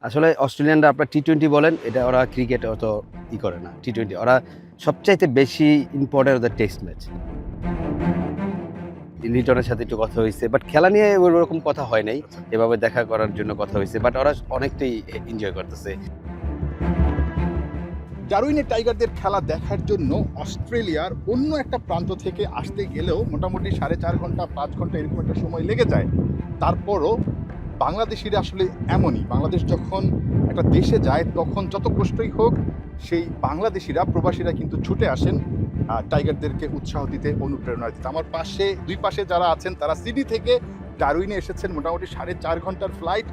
আসলে অস্ট্রেলিয়ানরা আপনার টি-20 বলেন, এটা ওরা ক্রিকেট অত করে না। টি-20 ওরা সবচাইতে বেশি ইম্পোর্টেন্ট ওদের টেস্ট ম্যাচ। লিটনের সাথে একটু কথা হইছে। বাট খেলা নিয়ে ওরকম কথা হয় নাই। এভাবে দেখা করার জন্য কথা হইছে। বাট ওরা অনেকটাই এনজয় করতেছে। ডারউইনে টাইগারদের খেলা দেখার জন্য অস্ট্রেলিয়ার অন্য একটা প্রান্ত থেকে আসতে গেলেও মোটামুটি 4.5 ঘন্টা 5 ঘন্টা এরকম একটা সময় লেগে যায়। তারপরও বাংলাদেশিরা আসলে এমনই। বাংলাদেশ যখন একটা দেশে যায় তখন যত কষ্টই হোক সেই বাংলাদেশিরা প্রবাসীরা কিন্তু ছুটে আসেন টাইগারদেরকে উৎসাহ দিতে, অনুপ্রেরণা দিতে। আমার পাশে দুই পাশে যারা আছেন তারা সিডনি থেকে ডারউইনে এসেছেন, মোটামুটি 4.5 ঘন্টার ফ্লাইট।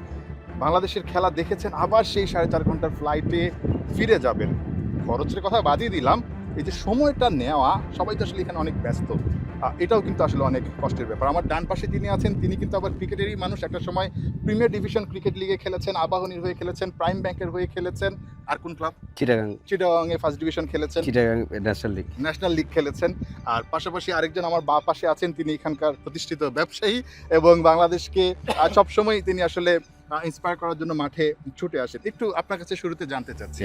বাংলাদেশের খেলা দেখেছেন, আবার সেই 4.5 ঘন্টার ফ্লাইটে ফিরে যাবেন। খরচের কথা বাদই দিলাম, এই যে সময়টা নেওয়া, সবাই তো আসলে এখানে অনেক ব্যস্ত, এটাও কিন্তু আসলে অনেক কষ্টের ব্যাপার। আমার ডান পাশে যিনি আছেন তিনি কিন্তু আবার ক্রিকেটেরই মানুষ। একটা সময় প্রিমিয়ার ডিভিশন ক্রিকেট লিগে খেলেছেন, আবাহনীর হয়ে খেলেছেন, প্রাইম ব্যাংকের হয়ে খেলেছেন, আর কোন ক্লাব? চিটাগাং। চিটাগাংয়ে ফার্স্ট ডিভিশন খেলেছেন, Chittagong national league. National league খেলেছেন। আর পাশাপাশি আরেকজন আমার বাঁ পাশে আছেন, তিনি এখানকার প্রতিষ্ঠিত ব্যবসায়ী এবং বাংলাদেশকে সবসময় তিনি আসলে ইন্সপায়ার করার জন্য মাঠে ছুটে আসেন। একটু আপনার কাছে শুরুতে জানতে চাচ্ছি,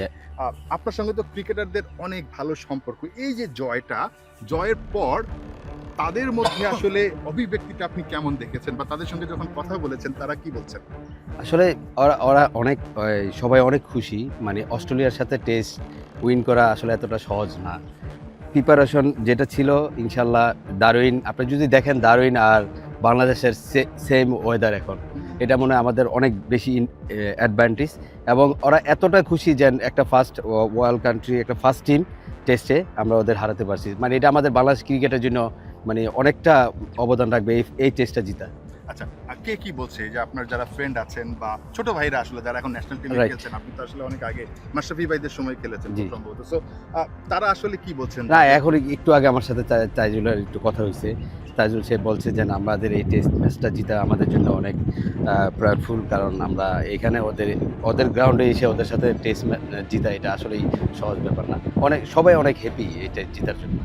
আপনার সঙ্গে তো ক্রিকেটারদের অনেক ভালো সম্পর্ক। এই যে জয়ের পর তাদের মধ্যে আসলে অভিব্যক্তিটা আপনি কেমন দেখেছেন, বা তাদের সঙ্গে যখন কথা বলেছেন তারা কি বলছেন? আসলে ওরা অনেক সবাই অনেক খুশি। মানে অস্ট্রেলিয়ার সাথে টেস্ট উইন করা আসলে এতটা সহজ না। প্রিপারেশন যেটা ছিল ইনশাল্লাহ ডারউইন, আপনি যদি দেখেন ডারউইন আর বাংলাদেশের সেম ওয়েদার এখন, এটা মনে হয় আমাদের অনেক বেশি অ্যাডভান্টেজ। এবং ওরা এতটা খুশি যে একটা ফার্স্ট ওয়ার্ল্ড কান্ট্রি, একটা ফার্স্ট টিম টেস্টে আমরা ওদের হারাতে পারছি। মানে এটা আমাদের বাংলাদেশ ক্রিকেটের জন্য মানে অনেকটা অবদান রাখবে এই টেস্টটা জিতা। আচ্ছা, আর কে কি বলছে যে আপনার যারা ফ্রেন্ড আছেন বা ছোট ভাইরা আসলে যারা এখন ন্যাশনাল টিমে খেলছেন, আপনি তো আসলে অনেক আগে মাশরাফি ভাইদের সময় খেলেছেন খুব সম্ভবত, সো তারা আসলে কি বলছেন? না, এখন একটু আগে আমার সাথে তাইজুলের একটু কথা হয়েছে। তাইজুল সে বলছে যে আমাদের এই টেস্ট ম্যাচটা জিতা আমাদের জন্য অনেক প্রাউডফুল, কারণ আমরা এখানে ওদের গ্রাউন্ডে এসে ওদের সাথে টেস্ট জিতা এটা আসলেই সহজ ব্যাপার না। সবাই অনেক হ্যাপি এটা জিতার জন্য।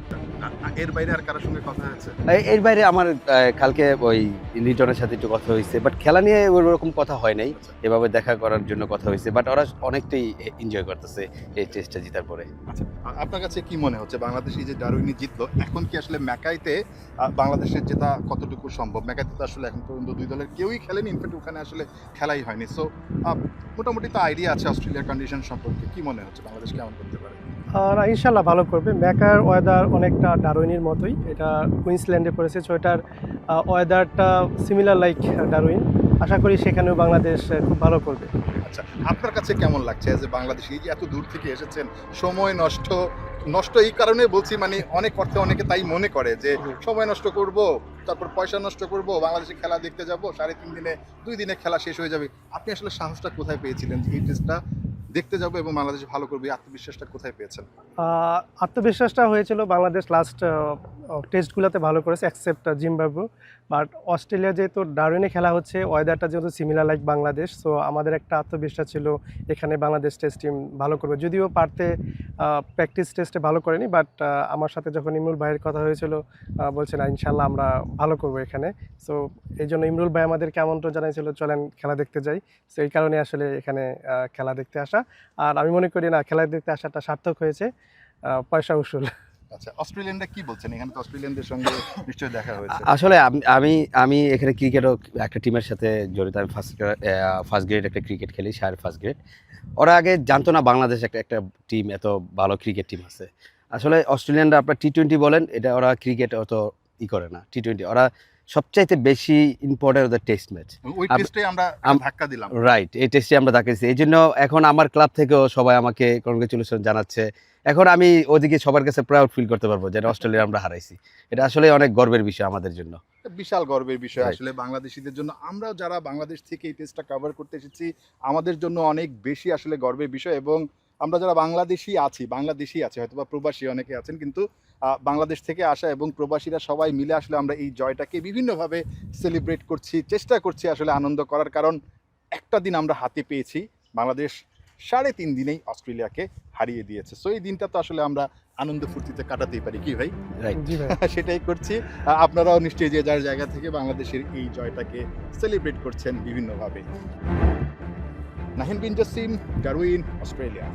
এর বাইরে আর কারোর সঙ্গে কথা হয়েছে? এর বাইরে আমার কালকে ওই লিটনের সাথে একটু কথা হয়েছে। বাট খেলা নিয়ে ওরকম কথা হয় নাই। এভাবে দেখা করার জন্য কথা হয়েছে। বাট ওরা অনেকটাই এনজয় করতেছে এই টেস্টটা জিতার পরে। আচ্ছা, আপনার কাছে কি মনে হচ্ছে বাংলাদেশ এই যে ডারউইনে জিতলো, এখন কি আসলে ম্যাকাইতে বাংলাদেশের জেতা কতটুকু সম্ভব? ম্যাকাইতে তো আসলে এখন পর্যন্ত দুই দলের কেউই খেলেনি, ইনফ্যাক্ট ওখানে আসলে খেলাই হয়নি। সো মোটামুটি তো আইডিয়া আছে অস্ট্রেলিয়ার কন্ডিশন সম্পর্কে, কি মনে হচ্ছে বাংলাদেশ কেমন করতে পারে? না, ইনশাল্লাহ ভালো করবে। ম্যাকার ওয়েদার অনেকটা ডারউইনের মতোই, এটা কুইন্সল্যান্ডে পড়েছে, সো এটার ওয়েদারটা সিমিলার লাইক ডারউইন। আশা করি সেখানেও বাংলাদেশ খুব ভালো করবে। আচ্ছা, আপনার কাছে কেমন লাগছে যে বাংলাদেশি এই যে এত দূর থেকে এসেছেন, সময় নষ্ট এই কারণে বলছি, মানে অনেক অর্থে অনেকে তাই মনে করে যে সময় নষ্ট করব, তারপর পয়সা নষ্ট করব, বাংলাদেশে খেলা দেখতে যাব, 3.5 দিনে 2 দিনে খেলা শেষ হয়ে যাবে। আপনি আসলে সাহসটা কোথায় পেয়েছিলেন যে এই টেস্টটা দেখতে যাবো এবং বাংলাদেশ ভালো করবে, আত্মবিশ্বাসটা কোথায় পেয়েছেন? আত্মবিশ্বাসটা হয়েছিল বাংলাদেশ লাস্ট টেস্টগুলোতে ভালো করেছে এক্সেপ্ট জিম্বাবু। বাট অস্ট্রেলিয়া যেহেতু ডারউইনে খেলা হচ্ছে, ওয়েদারটা যেহেতু সিমিলার লাইক বাংলাদেশ, সো আমাদের একটা আত্মবিশ্বাস ছিল এখানে বাংলাদেশ টেস্ট টিম ভালো করবে। যদিও পারতে প্র্যাকটিস টেস্টে ভালো করেনি, বাট আমার সাথে যখন ইমরুল ভাইয়ের কথা হয়েছিল বলছে না ইনশাল্লাহ আমরা ভালো করবো এখানে। সো এই জন্য ইমরুল ভাই আমাদেরকে আমন্ত্রণ জানাইছিল চলেন খেলা দেখতে যাই। সো এই কারণে আসলে এখানে খেলা দেখতে আসা। আর আমি মনে করি না খেলা দেখতে আসাটা সার্থক হয়েছে, পয়সা উসুল। আচ্ছা, অস্ট্রেলিয়ানরা কি বলছেন? এখানে তো অস্ট্রেলিয়ানদের সঙ্গে নিশ্চয়ই দেখা হয়েছে। আসলে আমি এখানে ক্রিকেটও একটা টিমের সাথে জড়িত। আমি ফার্স্ট গ্রেড একটা ক্রিকেট খেলি, শাহের ফার্স্ট গ্রেড। ওরা আগে জানতো না বাংলাদেশ একটা টিম, এত ভালো ক্রিকেট টিম আছে। আসলে অস্ট্রেলিয়ানরা আপনার টি-20 বলেন, এটা ওরা ক্রিকেট অত করে না। টি-20 ওরা সবচাইতে বেশি ইম্পর্টেন্ট ওদের টেস্ট ম্যাচ। ওই টেস্টে আমরা ধাক্কা দিলাম। রাইট, এই টেস্টে আমরা ধাক্কা দিচ্ছি। এই জন্য এখন আমার ক্লাব থেকেও সবাই আমাকে কনগ্রেচুলেশন জানাচ্ছে। এখন আমি ওদিকে সবার কাছে প্রাউড ফিল করতে পারবো যে অস্ট্রেলিয়া আমরা হারাইছি। এটা আসলে অনেক গর্বের বিষয় আমাদের জন্য, বিশাল গর্বের বিষয় আসলে বাংলাদেশিদের জন্য। আমরা যারা বাংলাদেশ থেকে এই টেস্টটা কভার করতে এসেছি, আমাদের জন্য অনেক বেশি আসলে গর্বের বিষয়। এবং আমরা যারা বাংলাদেশি আছি, হয়তো বা প্রবাসী অনেকে আছেন, কিন্তু বাংলাদেশ থেকে আসা এবং প্রবাসীরা সবাই মিলে আসলে আমরা এই জয়টাকে বিভিন্নভাবে সেলিব্রেট করছি, চেষ্টা করছি আসলে আনন্দ করার। কারণ একটা দিন আমরা হাতে পেয়েছি, বাংলাদেশ 3.5 দিনেই অস্ট্রেলিয়াকে হারিয়ে দিয়েছে। সো এই দিনটা তো আসলে আমরা আনন্দ ফুর্তিতে কাটাতেই পারি, কি ভাই? সেটাই করছি। আপনারাও নিশ্চয়ই যে যার জায়গা থেকে বাংলাদেশের এই জয়টাকে সেলিব্রেট করছেন বিভিন্নভাবে। নাহিন বিন জাসিম, ডারউইন, অস্ট্রেলিয়া।